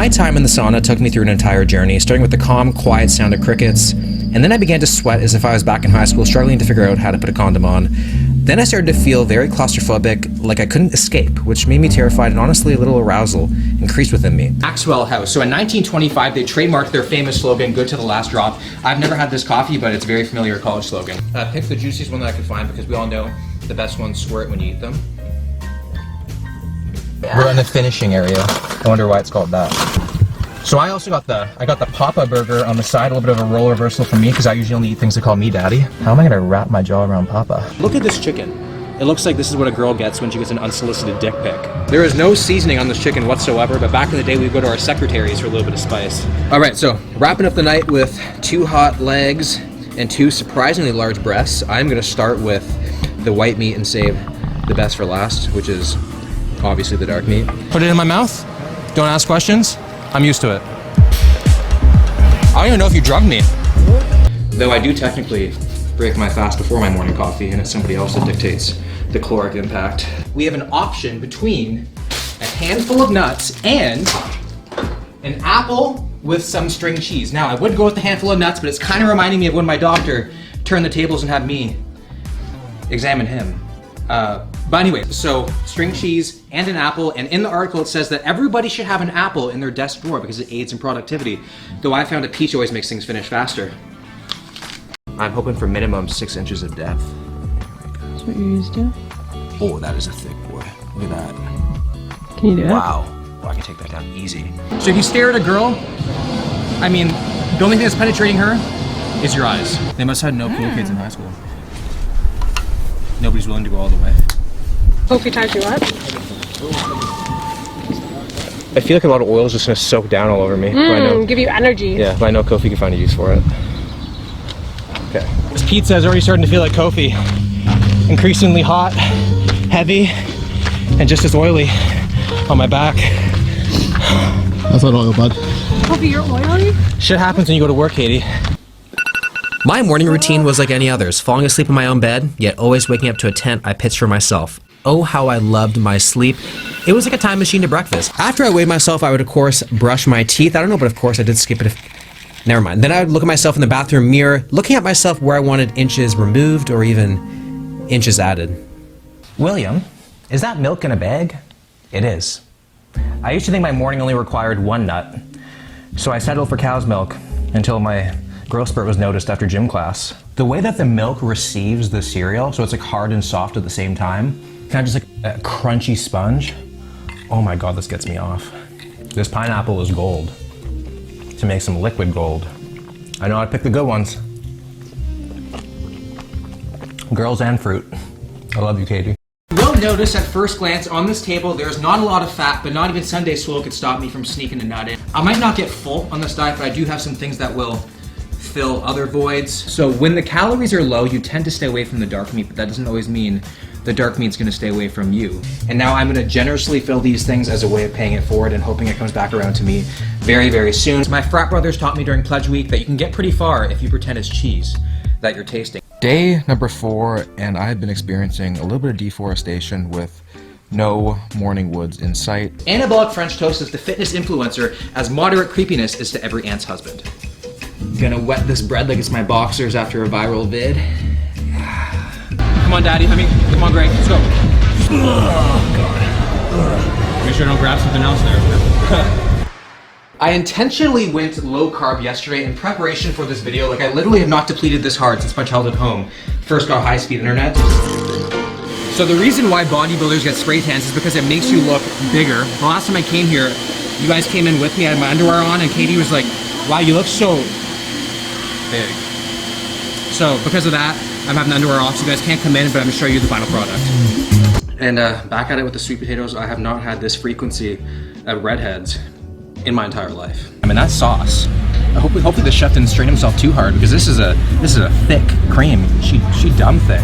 My time in the sauna took me through an entire journey, starting with the calm, quiet sound of crickets, and then I began to sweat as if I was back in high school, struggling to figure out how to put a condom on. Then I started to feel very claustrophobic, like I couldn't escape, which made me terrified, and honestly a little arousal increased within me. Maxwell House. So in 1925, they trademarked their famous slogan, good to the last drop. I've never had this coffee, but it's a very familiar college slogan. Pick the juiciest one that I could find, because we all know the best ones squirt when you eat them. Yeah. We're in the finishing area. I wonder why it's called that. So I also got the Papa burger on the side, a little bit of a role reversal for me because I usually only eat things that call me daddy. How am I gonna wrap my jaw around Papa? Look at this chicken. It looks like this is what a girl gets when she gets an unsolicited dick pic. There is no seasoning on this chicken whatsoever, but back in the day we'd go to our secretaries for a little bit of spice. All right, so wrapping up the night with 2 hot legs and 2 surprisingly large breasts. I'm gonna start with the white meat and save the best for last, which is obviously the dark meat. Put it in my mouth. Don't ask questions. I'm used to it. I don't even know if you drugged me. Though I do technically break my fast before my morning coffee, and it's somebody else that dictates the caloric impact. We have an option between a handful of nuts and an apple with some string cheese. Now, I would go with the handful of nuts, but it's kind of reminding me of when my doctor turned the tables and had me examine him. But anyway, so string cheese and an apple, and in the article it says that everybody should have an apple in their desk drawer because it aids in productivity. Though I found a peach always makes things finish faster. I'm hoping for minimum 6 inches of depth. That's what you're used to? Oh, that is a thick boy. Look at that. Can you do it? Wow. Oh, I can take that down easy. So if you stare at a girl, I mean, the only thing that's penetrating her is your eyes. They must have had no cool kids in high school. Nobody's willing to go all the way. Hope you tied you up. I feel like a lot of oil is just gonna soak down all over me. I know, give you energy. yeah, but I know Kofi can find a use for it. Okay. This pizza is already starting to feel like Kofi. Increasingly hot, heavy, and just as oily on my back. That's not oil, bud. Kofi, you're oily? Shit happens when you go to work, Katie. My morning routine was like any others, falling asleep in my own bed, yet always waking up to a tent I pitched for myself. Oh, how I loved my sleep. It was like a time machine to breakfast. After I weighed myself, I would of course brush my teeth. I don't know, but of course I did skip it. Never mind. Then I would look at myself in the bathroom mirror, looking at myself where I wanted inches removed or even inches added. William, is that milk in a bag? It is. I used to think my morning only required 1 nut, so I settled for cow's milk until my growth spurt was noticed after gym class. The way that the milk receives the cereal, so it's like hard and soft at the same time, kind of just like a crunchy sponge. Oh my God, this gets me off. This pineapple is gold. To make some liquid gold. I know how to pick the good ones. Girls and fruit. I love you, Katie. You'll notice at first glance on this table, there's not a lot of fat, but not even Sunday swole could stop me from sneaking a nut in. I might not get full on this diet, but I do have some things that will fill other voids. So when the calories are low, you tend to stay away from the dark meat, but that doesn't always mean the dark meat's gonna stay away from you. And now I'm gonna generously fill these things as a way of paying it forward and hoping it comes back around to me very, very soon. My frat brothers taught me during Pledge Week that you can get pretty far if you pretend it's cheese that you're tasting. Day number 4, and I've been experiencing a little bit of deforestation with no morning woods in sight. Anabolic French toast is the fitness influencer as moderate creepiness is to every aunt's husband. Gonna wet this bread like it's my boxers after a viral vid. Come on, Daddy. Come on, Greg. Let's go. Oh, God. Make sure I don't grab something else there. I intentionally went low carb yesterday in preparation for this video. Like, I literally have not depleted this hard since my childhood home first got high-speed internet. So the reason why bodybuilders get spray tans is because it makes you look bigger. The last time I came here, you guys came in with me. I had my underwear on, and Katie was like, "Wow, you look so big." So because of that, I'm having underwear off, so you guys can't come in, but I'm gonna show you the final product. And back at it with the sweet potatoes. I have not had this frequency of redheads in my entire life. I mean, that sauce. Hopefully the chef didn't strain himself too hard because this is a thick cream. She dumb thick.